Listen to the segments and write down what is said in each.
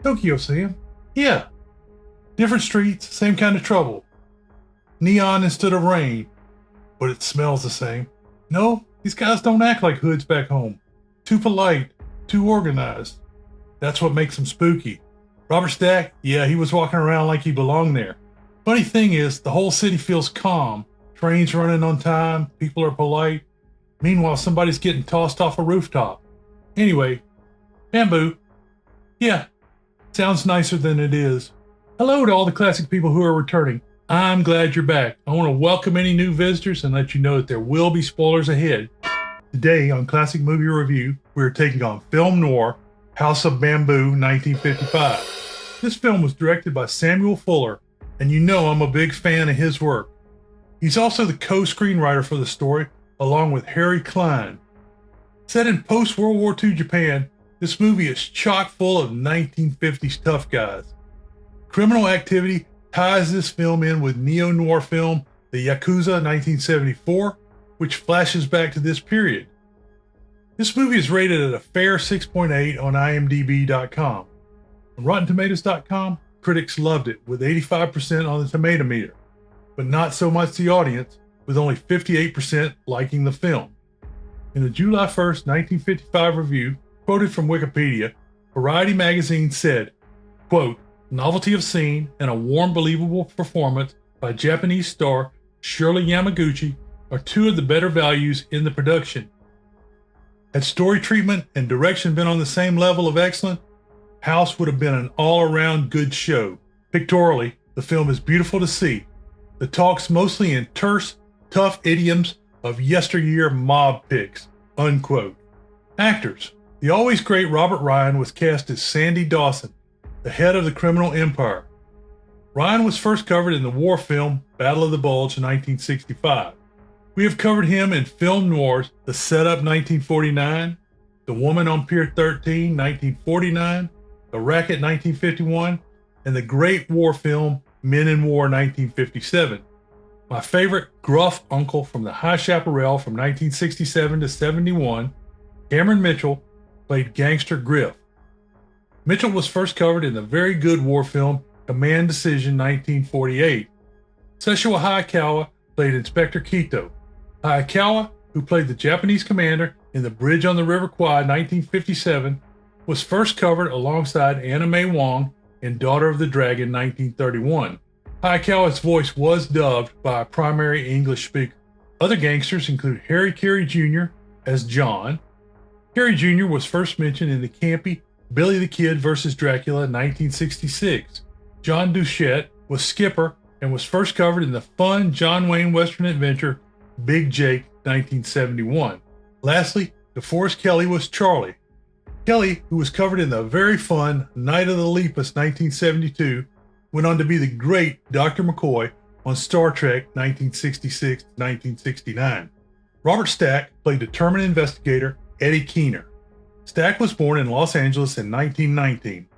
Tokyo, Sam. Yeah. Different streets, same kind of trouble. Neon instead of rain, but it smells the same. No, these guys don't act like hoods back home. Too polite, too organized. That's what makes them spooky. Robert Stack, yeah, he was walking around like he belonged there. Funny thing is, the whole city feels calm. Trains running on time, people are polite. Meanwhile, somebody's getting tossed off a rooftop. Anyway, Bamboo. Yeah, sounds nicer than it is. Hello to all the classic people who are returning. I'm glad you're back. I want to welcome any new visitors and let you know that there will be spoilers ahead. Today on Classic Movie Review, we're taking on film noir, House of Bamboo, 1955. This film was directed by Samuel Fuller, and you know I'm a big fan of his work. He's also the co-screenwriter for the story, along with Harry Klein. Set in post-World War II Japan, this movie is chock full of 1950s tough guys. Criminal activity ties this film in with neo-noir film The Yakuza 1974, which flashes back to this period. This movie is rated at a fair 6.8 on IMDb.com. On RottenTomatoes.com, critics loved it with 85% on the tomato meter, but not so much the audience, with only 58% liking the film. In a July 1st, 1955 review, quoted from Wikipedia, Variety magazine said, quote, "Novelty of scene and a warm, believable performance by Japanese star Shirley Yamaguchi are two of the better values in the production. Had story treatment and direction been on the same level of excellence, House would have been an all-around good show. Pictorially, the film is beautiful to see. The talk's mostly in terse, tough idioms of yesteryear mob pics." Unquote. Actors. The always great Robert Ryan was cast as Sandy Dawson, the head of the criminal empire. Ryan was first covered in the war film Battle of the Bulge in 1965. We have covered him in film noirs The Setup 1949, The Woman on Pier 13 1949, The Racket 1951, and the great war film Men in War 1957. My favorite gruff uncle from the High Chaparral from 1967 to 71, Cameron Mitchell, played Gangster Griff. Mitchell was first covered in the very good war film Command Decision 1948. Sessua Hayakawa played Inspector Kito. Hayakawa, who played the Japanese commander in The Bridge on the River Kwai 1957, was first covered alongside Anna May Wong in Daughter of the Dragon 1931. Hayakawa's voice was dubbed by a primary English speaker. Other gangsters include Harry Carey Jr. as John. Carey Jr. was first mentioned in the campy Billy the Kid vs. Dracula 1966. John Duchette was Skipper and was first covered in the fun John Wayne Western adventure Big Jake 1971. Lastly, DeForest Kelley was Charlie. Kelly, who was covered in the very fun Night of the Lepus 1972, went on to be the great Dr. McCoy on Star Trek 1966-1969. Robert Stack played determined investigator Eddie Keener. Stack was born in Los Angeles in 1919.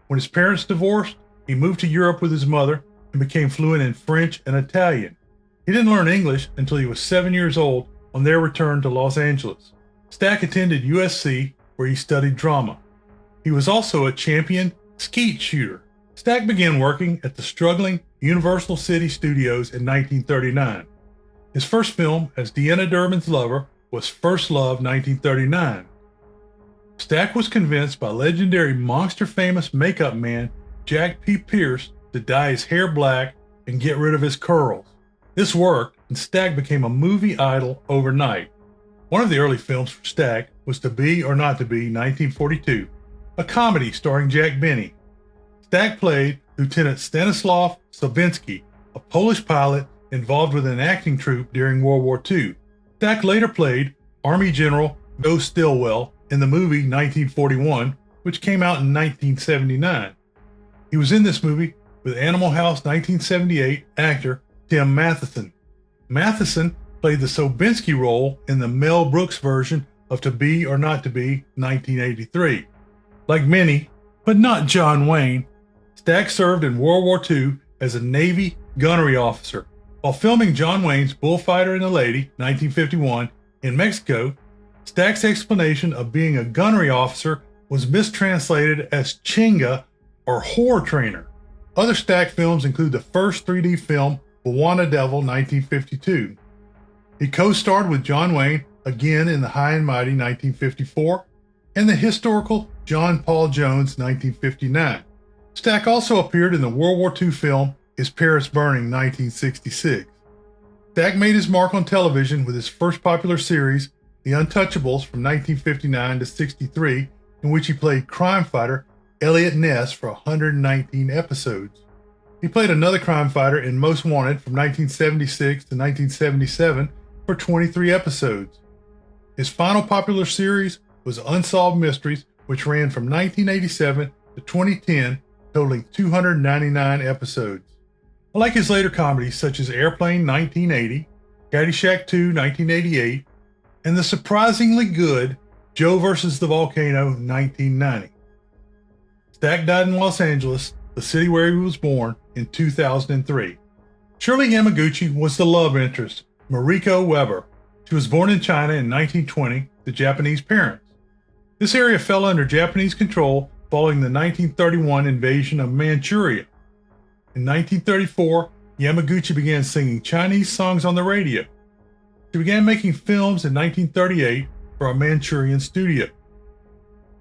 When his parents divorced, he moved to Europe with his mother and became fluent in French and Italian. He didn't learn English until he was 7 years old on their return to Los Angeles. Stack attended USC, where he studied drama. He was also a champion skeet shooter. Stack began working at the struggling Universal City Studios in 1939. His first film as Deanna Durbin's lover was First Love 1939. Stack was convinced by legendary monster-famous makeup man Jack P. Pierce to dye his hair black and get rid of his curls. This worked, and Stack became a movie idol overnight. One of the early films for Stack was To Be or Not to Be 1942, a comedy starring Jack Benny. Stack played Lieutenant Stanislaw Sobiński, a Polish pilot involved with an acting troupe during World War II. Stack later played Army General Joe Stilwell in the movie 1941, which came out in 1979. He was in this movie with Animal House 1978 actor Tim Matheson. Matheson played the Sobiński role in the Mel Brooks version of To Be or Not to Be 1983. Like many, but not John Wayne, Stack served in World War II as a Navy gunnery officer. While filming John Wayne's Bullfighter and the Lady 1951 in Mexico, Stack's explanation of being a gunnery officer was mistranslated as Chinga or horror trainer. Other Stack films include the first 3D film, Bwana Devil, 1952. He co-starred with John Wayne, again in the High and Mighty, 1954, and the historical John Paul Jones, 1959. Stack also appeared in the World War II film Is Paris Burning, 1966. Stack made his mark on television with his first popular series, The Untouchables, from 1959 to 63, in which he played crime fighter Elliot Ness for 119 episodes. He played another crime fighter in Most Wanted from 1976 to 1977 for 23 episodes. His final popular series was Unsolved Mysteries, which ran from 1987 to 2010, totaling 299 episodes. Like his later comedies such as Airplane 1980, Caddyshack 2 1988, and the surprisingly good Joe vs. the Volcano 1990. Stack died in Los Angeles, the city where he was born, in 2003. Shirley Yamaguchi was the love interest, Mariko Weber. She was born in China in 1920 to Japanese parents. This area fell under Japanese control following the 1931 invasion of Manchuria. In 1934, Yamaguchi began singing Chinese songs on the radio. She began making films in 1938 for a Manchurian studio.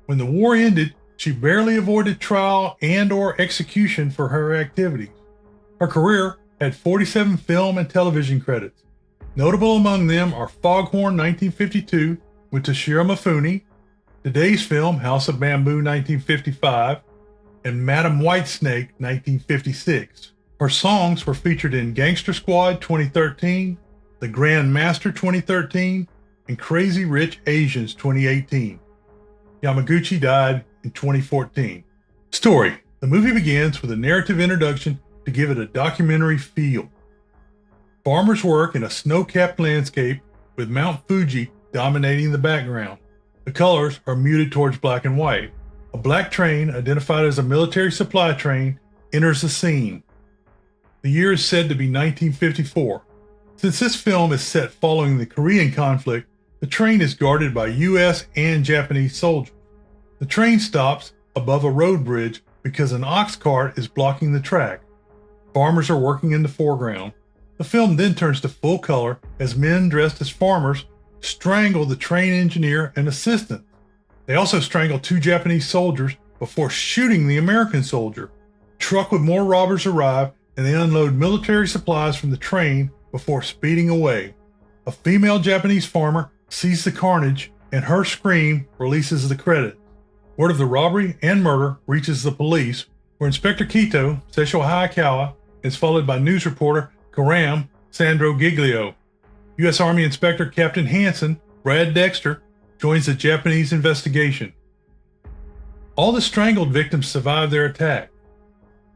When the war ended, she barely avoided trial and/or execution for her activities. Her career had 47 film and television credits. Notable among them are Foghorn 1952 with Toshiro Mifune, Today's Film House of Bamboo 1955, and Madam Whitesnake 1956. Her songs were featured in Gangster Squad 2013, The Grand Master 2013, and Crazy Rich Asians 2018. Yamaguchi died in 2014. Story. The movie begins with a narrative introduction to give it a documentary feel. Farmers work in a snow-capped landscape with Mount Fuji dominating the background. The colors are muted towards black and white. A black train, identified as a military supply train, enters the scene. The year is said to be 1954. Since this film is set following the Korean conflict, the train is guarded by U.S. and Japanese soldiers. The train stops above a road bridge because an ox cart is blocking the track. Farmers are working in the foreground. The film then turns to full color as men dressed as farmers strangle the train engineer and assistant. They also strangle 2 Japanese soldiers before shooting the American soldier. A truck with more robbers arrive and they unload military supplies from the train before speeding away. A female Japanese farmer sees the carnage and her scream releases the credits. Word of the robbery and murder reaches the police, where Inspector Kito, Sessho Hayakawa, is followed by news reporter Karam Sandro Giglio. U.S. Army Inspector Captain Hansen, Brad Dexter, joins the Japanese investigation. All the strangled victims survived their attack.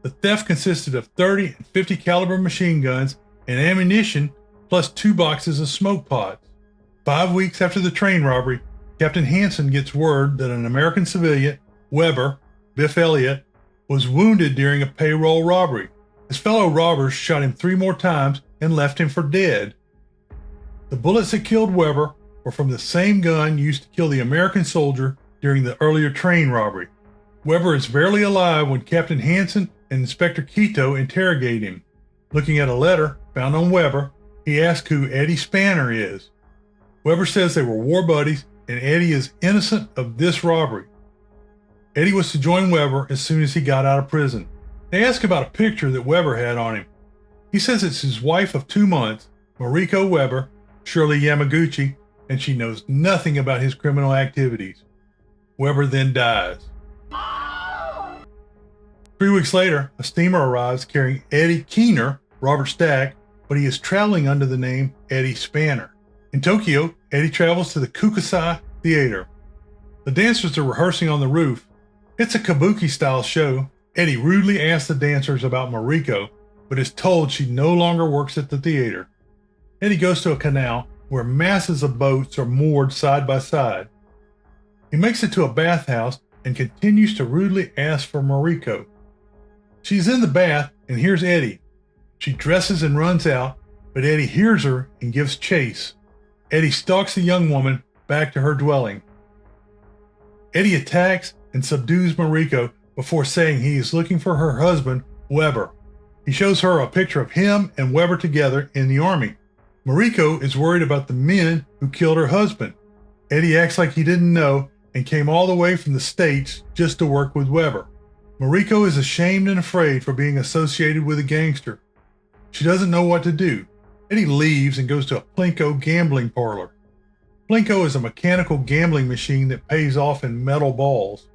The theft consisted of 30 and 50 caliber machine guns and ammunition, plus 2 boxes of smoke pods. 5 weeks after the train robbery, Captain Hansen gets word that an American civilian, Weber, Biff Elliott, was wounded during a payroll robbery. His fellow robbers shot him 3 more times and left him for dead. The bullets that killed Weber were from the same gun used to kill the American soldier during the earlier train robbery. Weber is barely alive when Captain Hansen and Inspector Kito interrogate him. Looking at a letter found on Weber, he asks who Eddie Spanner is. Weber says they were war buddies and Eddie is innocent of this robbery. Eddie was to join Weber as soon as he got out of prison. They ask about a picture that Weber had on him. He says it's his wife of 2 months, Mariko Weber, Shirley Yamaguchi, and she knows nothing about his criminal activities. Weber then dies. 3 weeks later, a steamer arrives carrying Eddie Keener, Robert Stack, but he is traveling under the name Eddie Spanner. In Tokyo, Eddie travels to the Kukusai Theater. The dancers are rehearsing on the roof. It's a kabuki-style show. Eddie rudely asks the dancers about Mariko, but is told she no longer works at the theater. Eddie goes to a canal where masses of boats are moored side by side. He makes it to a bathhouse and continues to rudely ask for Mariko. She's in the bath and hears Eddie. She dresses and runs out, but Eddie hears her and gives chase. Eddie stalks the young woman back to her dwelling. Eddie attacks and subdues Mariko before saying he is looking for her husband, Weber. He shows her a picture of him and Weber together in the army. Mariko is worried about the men who killed her husband. Eddie acts like he didn't know and came all the way from the States just to work with Weber. Mariko is ashamed and afraid for being associated with a gangster. She doesn't know what to do. Eddie leaves and goes to a Plinko gambling parlor. Plinko is a mechanical gambling machine that pays off in metal balls.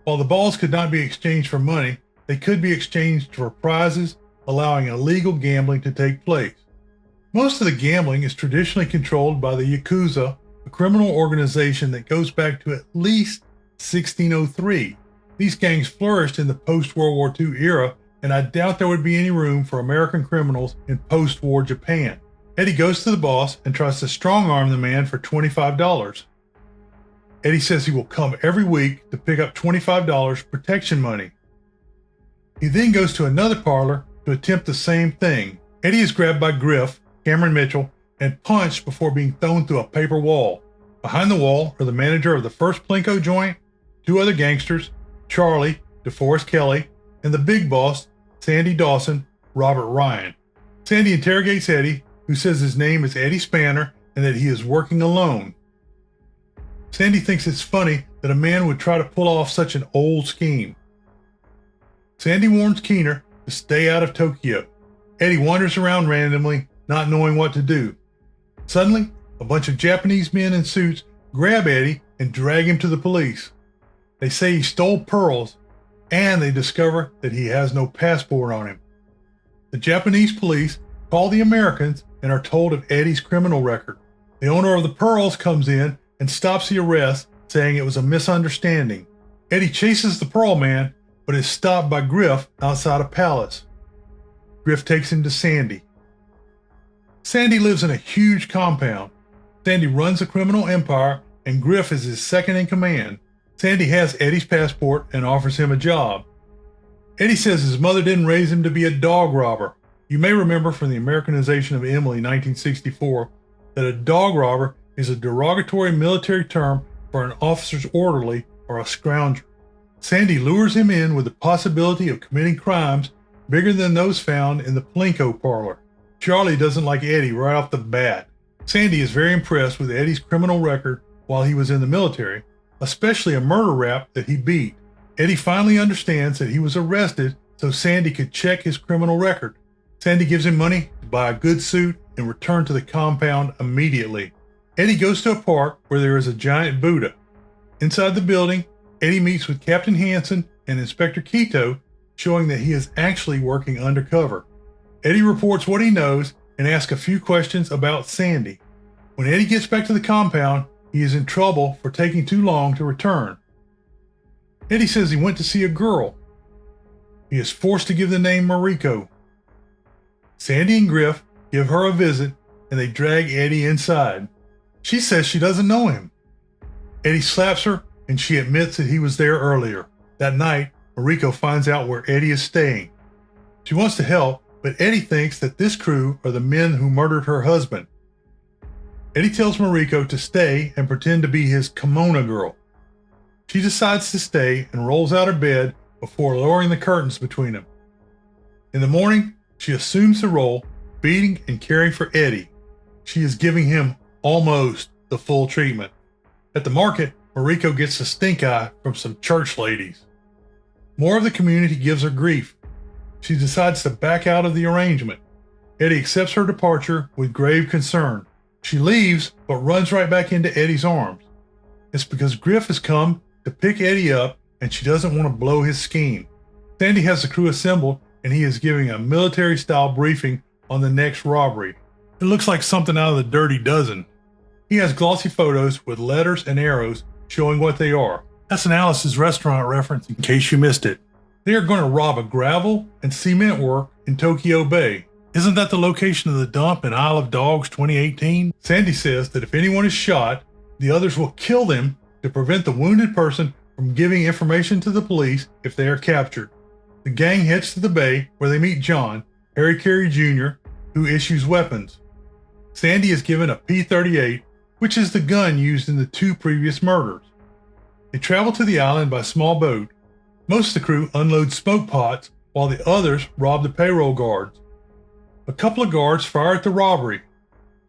While the balls could not be exchanged for money, they could be exchanged for prizes, allowing illegal gambling to take place. Most of the gambling is traditionally controlled by the Yakuza, a criminal organization that goes back to at least 1603. These gangs flourished in the post-World War II era, and I doubt there would be any room for American criminals in post-war Japan. Eddie goes to the boss and tries to strong-arm the man for $25. Eddie says he will come every week to pick up $25 protection money. He then goes to another parlor to attempt the same thing. Eddie is grabbed by Griff, Cameron Mitchell, and punched before being thrown through a paper wall. Behind the wall are the manager of the first Plinko joint, two other gangsters, Charlie, DeForest Kelly, and the big boss, Sandy Dawson, Robert Ryan. Sandy interrogates Eddie, who says his name is Eddie Spanner and that he is working alone. Sandy thinks it's funny that a man would try to pull off such an old scheme. Sandy warns Keener to stay out of Tokyo. Eddie wanders around randomly, not knowing what to do. Suddenly, a bunch of Japanese men in suits grab Eddie and drag him to the police. They say he stole pearls, and they discover that he has no passport on him. The Japanese police call the Americans and are told of Eddie's criminal record. The owner of the pearls comes in and stops the arrest, saying it was a misunderstanding. Eddie chases the pearl man, but is stopped by Griff outside a palace. Griff takes him to Sandy. Sandy lives in a huge compound. Sandy runs a criminal empire, and Griff is his second in command. Sandy has Eddie's passport and offers him a job. Eddie says his mother didn't raise him to be a dog robber. You may remember from the Americanization of Emily 1964 that a dog robber is a derogatory military term for an officer's orderly or a scrounger. Sandy lures him in with the possibility of committing crimes bigger than those found in the Plinko parlor. Charlie doesn't like Eddie right off the bat. Sandy is very impressed with Eddie's criminal record while he was in the military, especially a murder rap that he beat. Eddie finally understands that he was arrested so Sandy could check his criminal record. Sandy gives him money to buy a good suit and return to the compound immediately. Eddie goes to a park where there is a giant Buddha. Inside the building, Eddie meets with Captain Hansen and Inspector Quito, showing that he is actually working undercover. Eddie reports what he knows and asks a few questions about Sandy. When Eddie gets back to the compound, he is in trouble for taking too long to return. Eddie says he went to see a girl. He is forced to give the name Mariko. Sandy and Griff give her a visit and they drag Eddie inside. She says she doesn't know him. Eddie slaps her and she admits that he was there earlier. That night, Mariko finds out where Eddie is staying. She wants to help, but Eddie thinks that this crew are the men who murdered her husband. Eddie tells Mariko to stay and pretend to be his kimono girl. She decides to stay and rolls out of bed before lowering the curtains between them. In the morning, she assumes the role, beating and caring for Eddie. She is giving him almost the full treatment. At the market, Mariko gets a stink eye from some church ladies. More of the community gives her grief. She decides to back out of the arrangement. Eddie accepts her departure with grave concern. She leaves, but runs right back into Eddie's arms. It's because Griff has come to pick Eddie up and she doesn't want to blow his scheme. Sandy has the crew assembled and he is giving a military-style briefing on the next robbery. It looks like something out of the Dirty Dozen. He has glossy photos with letters and arrows showing what they are. That's an Alice's Restaurant reference in case you missed it. They are going to rob a gravel and cement work in Tokyo Bay. Isn't that the location of the dump in Isle of Dogs 2018? Sandy says that if anyone is shot, the others will kill them to prevent the wounded person from giving information to the police if they are captured. The gang heads to the bay where they meet John, Harry Carey Jr., who issues weapons. Sandy is given a P-38, which is the gun used in the two previous murders. They travel to the island by small boat. Most of the crew unload smoke pots while the others rob the payroll guards. A couple of guards fire at the robbery.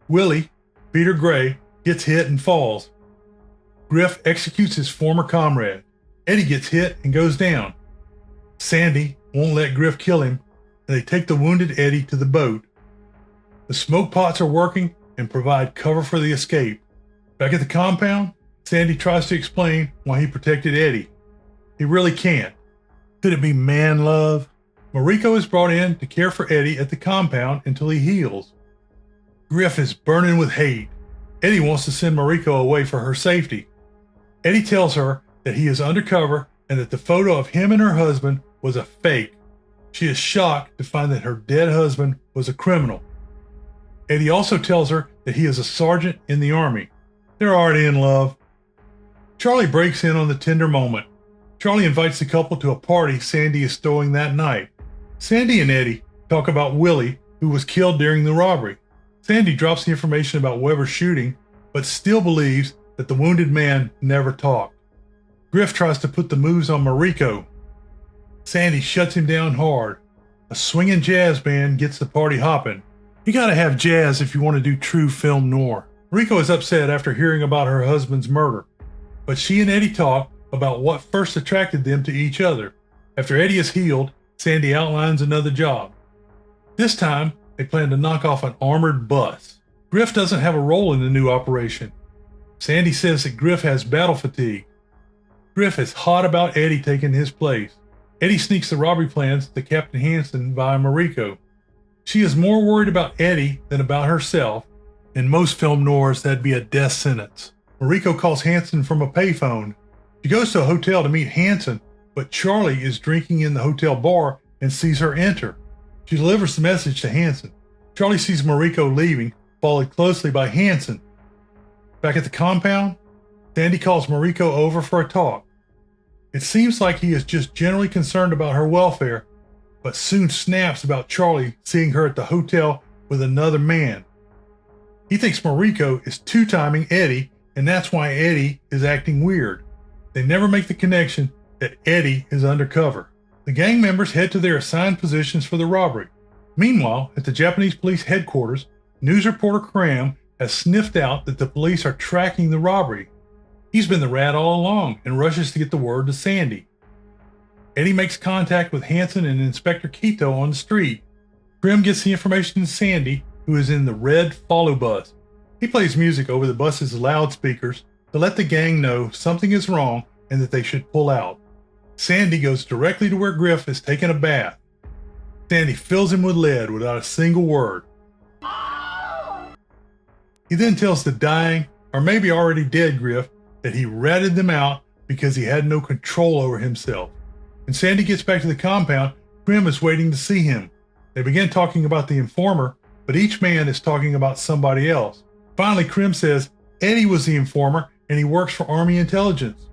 Willie, Peter Gray, gets hit and falls. Griff executes his former comrade. Eddie gets hit and goes down. Sandy won't let Griff kill him, and they take the wounded Eddie to the boat. The smoke pots are working and provide cover for the escape. Back at the compound, Sandy tries to explain why he protected Eddie. He really can't. Could it be man love? Mariko is brought in to care for Eddie at the compound until he heals. Griff is burning with hate. Eddie wants to send Mariko away for her safety. Eddie tells her that he is undercover and that the photo of him and her husband was a fake. She is shocked to find that her dead husband was a criminal. Eddie also tells her that he is a sergeant in the army. They're already in love. Charlie breaks in on the tender moment. Charlie invites the couple to a party Sandy is throwing that night. Sandy and Eddie talk about Willie, who was killed during the robbery. Sandy drops the information about Weber's shooting, but still believes that the wounded man never talked. Griff tries to put the moves on Mariko. Sandy shuts him down hard. A swinging jazz band gets the party hopping. You gotta have jazz if you want to do true film noir. Mariko is upset after hearing about her husband's murder, but she and Eddie talk about what first attracted them to each other. After Eddie is healed, Sandy outlines another job. This time, they plan to knock off an armored bus. Griff doesn't have a role in the new operation. Sandy says that Griff has battle fatigue. Griff is hot about Eddie taking his place. Eddie sneaks the robbery plans to Captain Hansen via Mariko. She is more worried about Eddie than about herself. In most film noirs, that'd be a death sentence. Mariko calls Hansen from a payphone. She goes to a hotel to meet Hansen, but Charlie is drinking in the hotel bar and sees her enter. She delivers the message to Hansen. Charlie sees Mariko leaving, followed closely by Hansen. Back at the compound, Sandy calls Mariko over for a talk. It seems like he is just generally concerned about her welfare, but soon snaps about Charlie seeing her at the hotel with another man. He thinks Mariko is two-timing Eddie, and that's why Eddie is acting weird. They never make the connection that Eddie is undercover. The gang members head to their assigned positions for the robbery. Meanwhile, at the Japanese police headquarters, news reporter Cram has sniffed out that the police are tracking the robbery. He's been the rat all along and rushes to get the word to Sandy. Eddie makes contact with Hansen and Inspector Quito on the street. Grim gets the information to Sandy, who is in the red follow bus. He plays music over the bus's loudspeakers to let the gang know something is wrong and that they should pull out. Sandy goes directly to where Griff is taking a bath. Sandy fills him with lead without a single word. He then tells the dying, or maybe already dead Griff, that he ratted them out because he had no control over himself. When Sandy gets back to the compound, Grim is waiting to see him. They begin talking about the informer, but each man is talking about somebody else. Finally, Grim says Eddie was the informer and he works for Army Intelligence.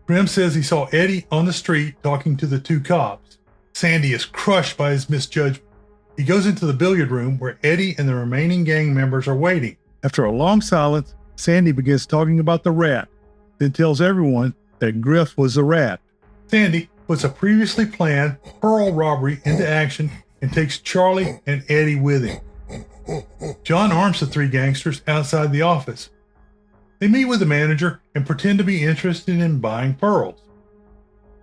Grim says he saw Eddie on the street talking to the two cops. Sandy is crushed by his misjudgment. He goes into the billiard room where Eddie and the remaining gang members are waiting. After a long silence, Sandy begins talking about the rat, then tells everyone that Griff was the rat. Sandy puts a previously planned Pearl robbery into action and takes Charlie and Eddie with him. John arms the three gangsters outside the office. They meet with the manager and pretend to be interested in buying pearls.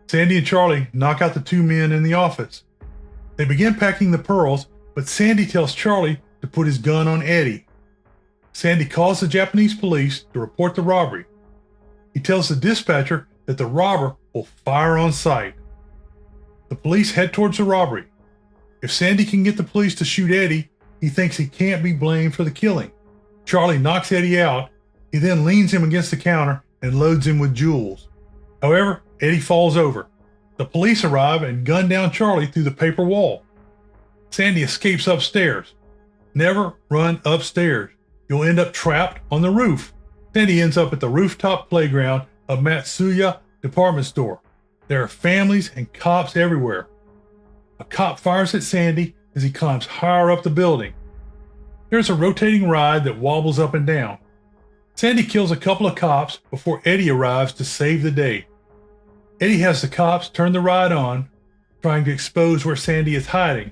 Sandy and Charlie knock out the two men in the office. They begin packing the pearls, but Sandy tells Charlie to put his gun on Eddie. Sandy calls the Japanese police to report the robbery. He tells the dispatcher that the robber will fire on sight. The police head towards the robbery. If Sandy can get the police to shoot Eddie, he thinks he can't be blamed for the killing. Charlie knocks Eddie out. He then leans him against the counter and loads him with jewels. However, Eddie falls over. The police arrive and gun down Charlie through the paper wall. Sandy escapes upstairs. Never run upstairs. You'll end up trapped on the roof. Sandy ends up at the rooftop playground of Matsuya department store. There are families and cops everywhere. A cop fires at Sandy as he climbs higher up the building. There's a rotating ride that wobbles up and down. Sandy kills a couple of cops before Eddie arrives to save the day. Eddie has the cops turn the ride on, trying to expose where Sandy is hiding.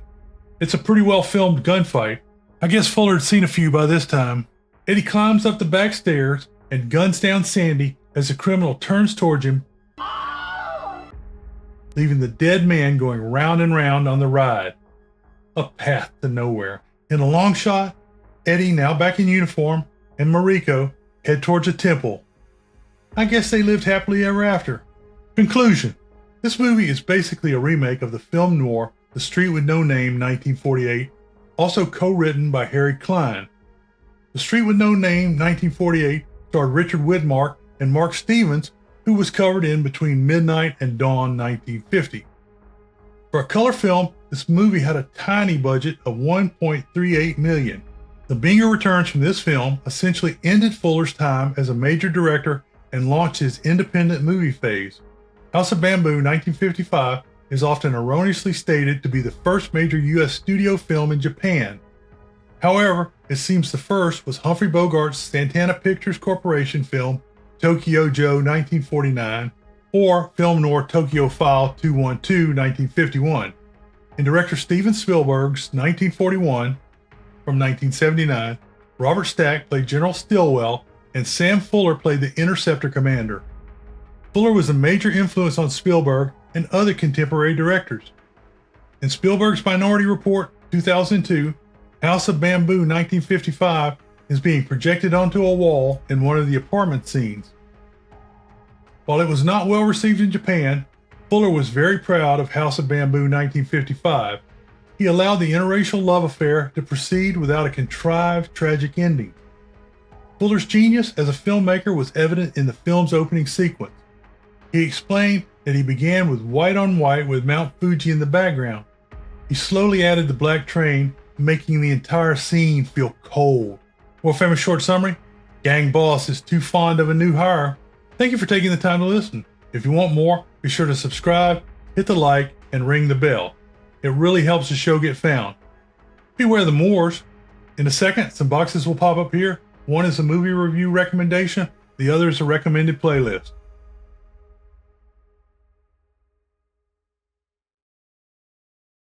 It's a pretty well filmed gunfight. I guess Fuller had seen a few by this time. Eddie climbs up the back stairs and guns down Sandy as the criminal turns towards him, leaving the dead man going round and round on the ride. A path to nowhere. In a long shot, Eddie, now back in uniform, and Mariko head towards a temple. I guess they lived happily ever after. Conclusion. This movie is basically a remake of the film noir The Street with No Name 1948, also co-written by Harry Klein. The Street with No Name 1948 starred Richard Widmark and Mark Stevens, who was covered in Between Midnight and Dawn 1950. For a color film, this movie had a tiny budget of $1.38 million. The Binger returns from this film essentially ended Fuller's time as a major director and launched his independent movie phase. House of Bamboo 1955 is often erroneously stated to be the first major U.S. studio film in Japan. However, it seems the first was Humphrey Bogart's Santana Pictures Corporation film Tokyo Joe 1949 or film noir Tokyo File 212 1951. In director Steven Spielberg's 1941 from 1979, Robert Stack played General Stilwell and Sam Fuller played the Interceptor Commander. Fuller was a major influence on Spielberg and other contemporary directors. In Spielberg's Minority Report 2002, House of Bamboo 1955 is being projected onto a wall in one of the apartment scenes. While it was not well received in Japan, Fuller was very proud of House of Bamboo 1955. He allowed the interracial love affair to proceed without a contrived, tragic ending. Fuller's genius as a filmmaker was evident in the film's opening sequence. He explained that he began with white on white with Mount Fuji in the background. He slowly added the black train, making the entire scene feel cold. World famous short summary: Gang boss is too fond of a new hire. Thank you for taking the time to listen. If you want more, be sure to subscribe, hit the like, and ring the bell. It really helps the show get found. Beware the Moors. In a second, some boxes will pop up here. One is a movie review recommendation, the other is a recommended playlist.